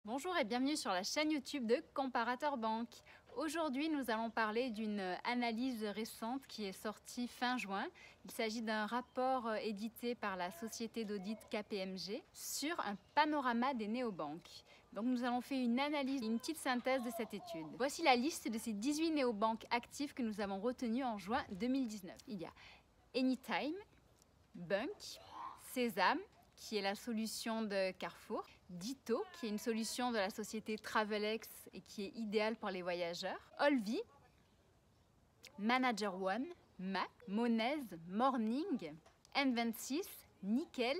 Bonjour et bienvenue sur la chaîne YouTube de Comparateur Banque. Aujourd'hui, nous allons parler d'une analyse récente qui est sortie fin juin. Il s'agit d'un rapport édité par la société d'audit KPMG sur un panorama des néobanques. Donc nous allons faire une analyse, une petite synthèse de cette étude. Voici la liste de ces 18 néobanques actives que nous avons retenues en juin 2019. Il y a Anytime, Bunk, Sésame, qui est la solution de Carrefour, Ditto, qui est une solution de la société Travelex et qui est idéale pour les voyageurs, Olvi, Manager One, Mac, Monez, Morning, N26, Nickel,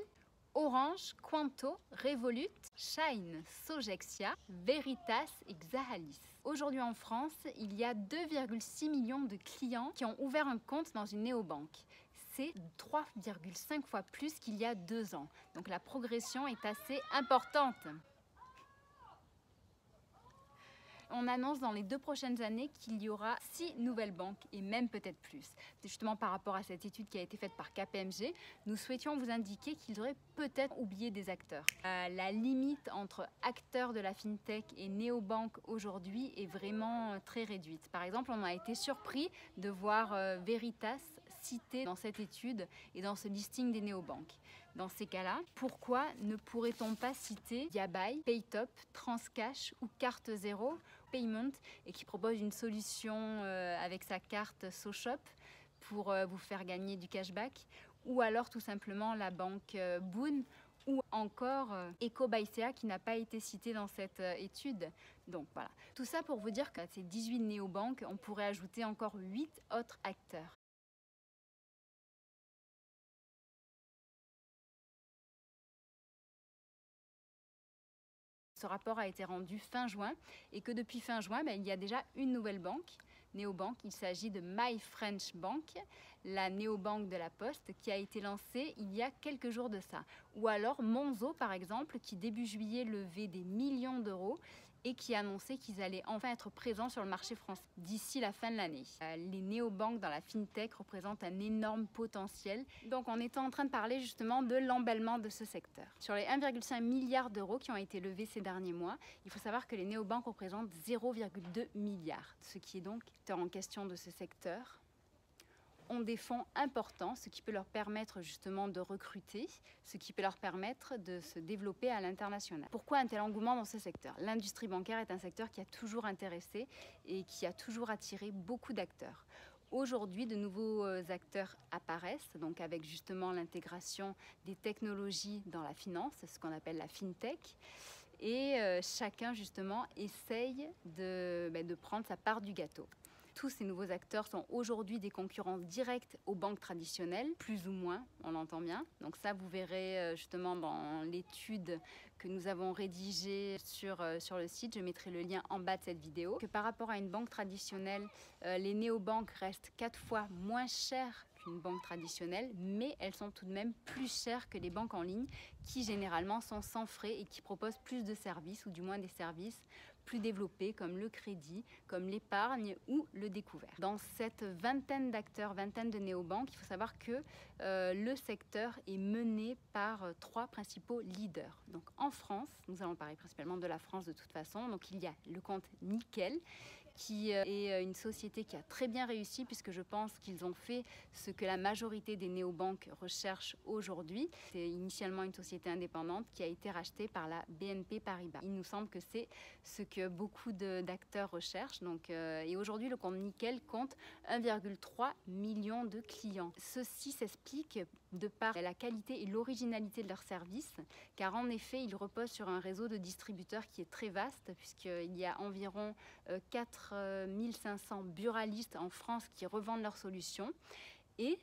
Orange, Quanto, Revolut, Shine, Sogexia, Veritas et Xahalis. Aujourd'hui en France, il y a 2,6 millions de clients qui ont ouvert un compte dans une néobanque. C'est 3,5 fois plus qu'il y a 2 ans. Donc la progression est assez importante. On annonce dans les 2 prochaines années qu'il y aura 6 nouvelles banques et même peut-être plus. C'est justement par rapport à cette étude qui a été faite par KPMG, nous souhaitions vous indiquer qu'ils auraient peut-être oublié des acteurs. La limite entre acteurs de la FinTech et néobanques aujourd'hui est vraiment très réduite. Par exemple, on a été surpris de voir Veritas cité dans cette étude et dans ce listing des néobanques. Dans ces cas-là, pourquoi ne pourrait-on pas citer Yabai, Paytop, Transcash ou Carte Zéro Payment et qui propose une solution avec sa carte SoShop pour vous faire gagner du cashback, ou alors tout simplement la banque Boon, ou encore EcoByCA qui n'a pas été cité dans cette étude. Donc voilà, tout ça pour vous dire qu'à ces 18 néobanques, on pourrait ajouter encore 8 autres acteurs. Ce rapport a été rendu fin juin et que depuis fin juin, il y a déjà une nouvelle banque, néobanque. Il s'agit de My French Bank, la néobanque de la Poste, qui a été lancée il y a quelques jours de ça. Ou alors Monzo, par exemple, qui début juillet levait des millions d'euros et qui annonçait qu'ils allaient enfin être présents sur le marché français d'ici la fin de l'année. Les néobanques dans la FinTech représentent un énorme potentiel. Donc on était en train de parler justement de l'emballement de ce secteur. Sur les 1,5 milliard d'euros qui ont été levés ces derniers mois, il faut savoir que les néobanques représentent 0,2 milliard, ce qui est donc en question de ce secteur ont des fonds importants, ce qui peut leur permettre justement de recruter, ce qui peut leur permettre de se développer à l'international. Pourquoi un tel engouement dans ce secteur? L'industrie bancaire est un secteur qui a toujours intéressé et qui a toujours attiré beaucoup d'acteurs. Aujourd'hui, de nouveaux acteurs apparaissent, donc avec justement l'intégration des technologies dans la finance, ce qu'on appelle la FinTech. Et chacun justement essaye de prendre sa part du gâteau. Tous ces nouveaux acteurs sont aujourd'hui des concurrents directs aux banques traditionnelles, plus ou moins, on l'entend bien. Donc ça, vous verrez justement dans l'étude que nous avons rédigée sur le site. Je mettrai le lien en bas de cette vidéo. Que par rapport à une banque traditionnelle, les néobanques restent 4 fois moins chères qu'une banque traditionnelle, mais elles sont tout de même plus chères que les banques en ligne qui généralement sont sans frais et qui proposent plus de services, ou du moins des services plus développés comme le crédit, comme l'épargne ou le découvert. Dans cette vingtaine d'acteurs, vingtaine de néobanques, il faut savoir que le secteur est mené par 3 principaux leaders. Donc en France, nous allons parler principalement de la France de toute façon, donc il y a le compte Nickel, qui est une société qui a très bien réussi puisque je pense qu'ils ont fait ce que la majorité des néobanques recherchent aujourd'hui. C'est initialement une société indépendante qui a été rachetée par la BNP Paribas. Il nous semble que c'est ce que beaucoup d'acteurs recherchent. Donc, et aujourd'hui, le compte Nickel compte 1,3 million de clients. Ceci s'explique de par la qualité et l'originalité de leurs services, car en effet, ils reposent sur un réseau de distributeurs qui est très vaste, puisqu'il y a environ 4500 buralistes en France qui revendent leurs solutions. Et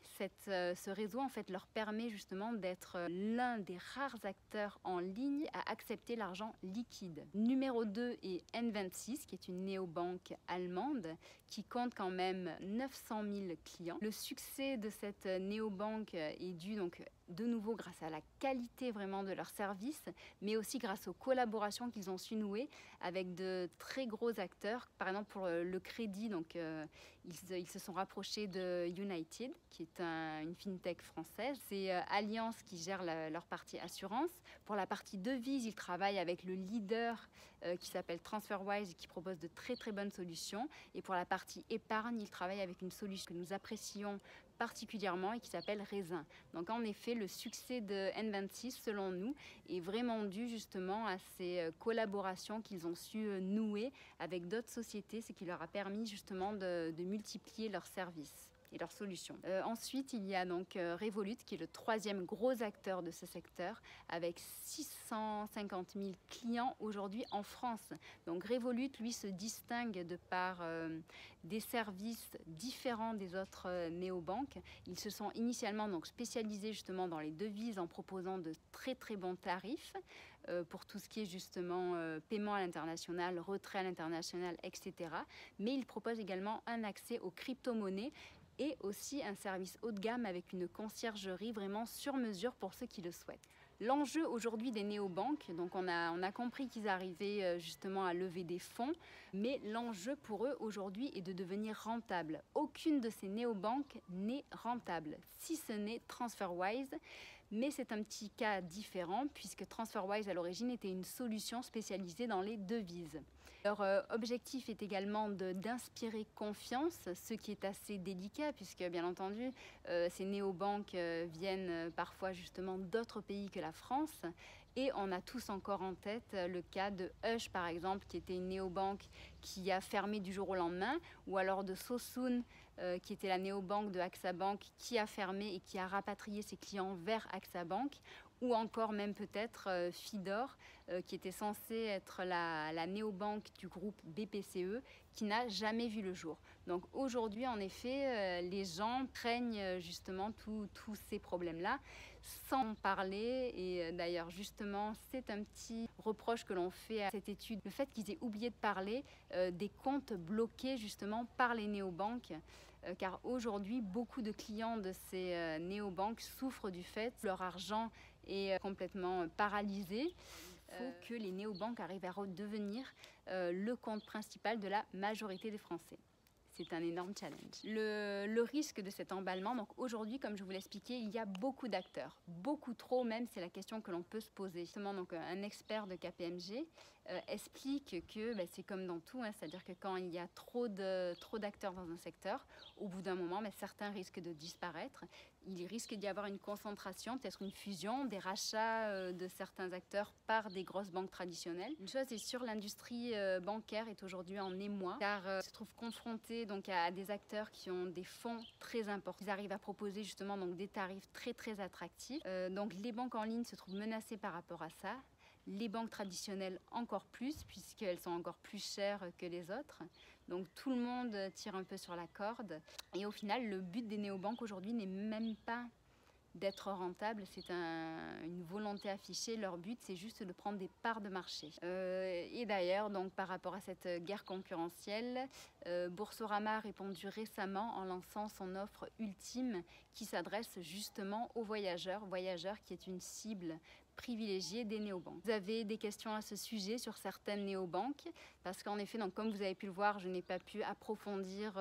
ce réseau en fait leur permet justement d'être l'un des rares acteurs en ligne à accepter l'argent liquide. Numéro 2 est N26, qui est une néobanque allemande qui compte quand même 900 000 clients. Le succès de cette néobanque est dû donc de nouveau grâce à la qualité vraiment de leur service, mais aussi grâce aux collaborations qu'ils ont su nouer avec de très gros acteurs. Par exemple pour le crédit, donc ils se sont rapprochés de United, qui est une fintech française. C'est Allianz qui gère leur partie assurance. Pour la partie devise, ils travaillent avec le leader qui s'appelle TransferWise, qui propose de très très bonnes solutions. Et pour la partie épargne, ils travaillent avec une solution que nous apprécions particulièrement et qui s'appelle Raisin. Donc en effet, le succès de N26, selon nous, est vraiment dû justement à ces collaborations qu'ils ont su nouer avec d'autres sociétés, ce qui leur a permis justement de multiplier leurs services et leurs solutions. Ensuite, il y a donc Revolut, qui est le troisième gros acteur de ce secteur, avec 650 000 clients aujourd'hui en France. Donc Revolut, lui, se distingue de par des services différents des autres néobanques. Ils se sont initialement donc spécialisés justement dans les devises en proposant de très très bons tarifs pour tout ce qui est justement paiement à l'international, retrait à l'international, etc. Mais ils proposent également un accès aux crypto-monnaies et aussi un service haut de gamme avec une conciergerie vraiment sur mesure pour ceux qui le souhaitent. L'enjeu aujourd'hui des néobanques, donc on a compris qu'ils arrivaient justement à lever des fonds, mais l'enjeu pour eux aujourd'hui est de devenir rentable. Aucune de ces néobanques n'est rentable, si ce n'est TransferWise, mais c'est un petit cas différent puisque TransferWise à l'origine était une solution spécialisée dans les devises. Leur objectif est également d'inspirer confiance, ce qui est assez délicat puisque bien entendu ces néobanques viennent parfois justement d'autres pays que la France. Et on a tous encore en tête le cas de Hush par exemple, qui était une néobanque qui a fermé du jour au lendemain, ou alors de Sosun, qui était la néobanque de AXA Bank, qui a fermé et qui a rapatrié ses clients vers AXA Bank, ou encore même peut-être Fidor, qui était censée être la néobanque du groupe BPCE, qui n'a jamais vu le jour. Donc aujourd'hui, en effet, les gens craignent justement tous ces problèmes-là, sans parler. Et d'ailleurs, justement, c'est un petit reproche que l'on fait à cette étude, le fait qu'ils aient oublié de parler des comptes bloqués justement par les néobanques. Car aujourd'hui, beaucoup de clients de ces néobanques souffrent du fait que leur argent est complètement paralysé. Il faut que les néobanques arrivent à redevenir le compte principal de la majorité des Français. C'est un énorme challenge. Le risque de cet emballement, donc aujourd'hui, comme je vous l'expliquais, il y a beaucoup d'acteurs, beaucoup trop même, c'est la question que l'on peut se poser. Justement, donc, un expert de KPMG explique que c'est comme dans tout, c'est-à-dire que quand il y a trop d'acteurs dans un secteur, au bout d'un moment, certains risquent de disparaître. Il risque d'y avoir une concentration, peut-être une fusion, des rachats de certains acteurs par des grosses banques traditionnelles. Une chose est sûre, l'industrie bancaire est aujourd'hui en émoi, car se trouve confrontée donc à des acteurs qui ont des fonds très importants. Ils arrivent à proposer justement donc des tarifs très très attractifs. Donc les banques en ligne se trouvent menacées par rapport à ça. Les banques traditionnelles encore plus, puisqu'elles sont encore plus chères que les autres. Donc tout le monde tire un peu sur la corde. Et au final, le but des néobanques aujourd'hui n'est même pas d'être rentable, c'est une volonté affichée. Leur but, c'est juste de prendre des parts de marché. Et d'ailleurs, donc par rapport à cette guerre concurrentielle, Boursorama a répondu récemment en lançant son offre ultime qui s'adresse justement aux voyageurs qui est une cible privilégiée des néobanques. Vous avez des questions à ce sujet sur certaines néobanques, parce qu'en effet, donc, comme vous avez pu le voir, je n'ai pas pu approfondir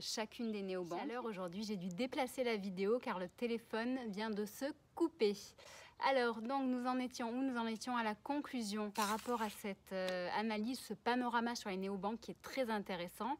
chacune des néobanques. À l'heure aujourd'hui, j'ai dû déplacer la vidéo car le téléphone vient de se couper. Alors, donc, nous en étions où? Nous en étions à la conclusion par rapport à cette analyse, ce panorama sur les néobanques qui est très intéressant.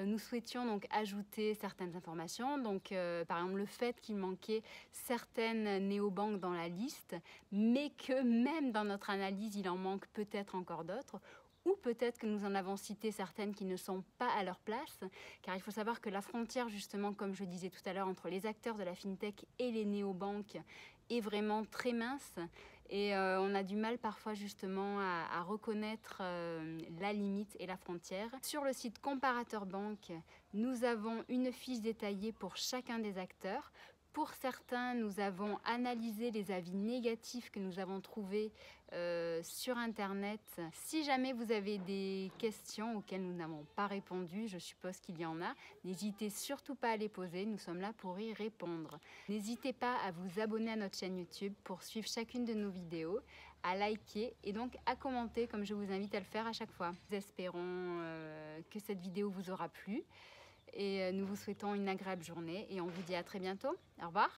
Nous souhaitions donc ajouter certaines informations, donc par exemple le fait qu'il manquait certaines néobanques dans la liste, mais que même dans notre analyse, il en manque peut-être encore d'autres, ou peut-être que nous en avons cité certaines qui ne sont pas à leur place, car il faut savoir que la frontière, justement, comme je disais tout à l'heure, entre les acteurs de la fintech et les néobanques est vraiment très mince. Et on a du mal parfois justement à reconnaître la limite et la frontière. Sur le site Comparateur Banque, nous avons une fiche détaillée pour chacun des acteurs, Pour certains, nous avons analysé les avis négatifs que nous avons trouvés sur Internet. Si jamais vous avez des questions auxquelles nous n'avons pas répondu, je suppose qu'il y en a, n'hésitez surtout pas à les poser, nous sommes là pour y répondre. N'hésitez pas à vous abonner à notre chaîne YouTube pour suivre chacune de nos vidéos, à liker et donc à commenter comme je vous invite à le faire à chaque fois. Nous espérons que cette vidéo vous aura plu. Et nous vous souhaitons une agréable journée et on vous dit à très bientôt. Au revoir.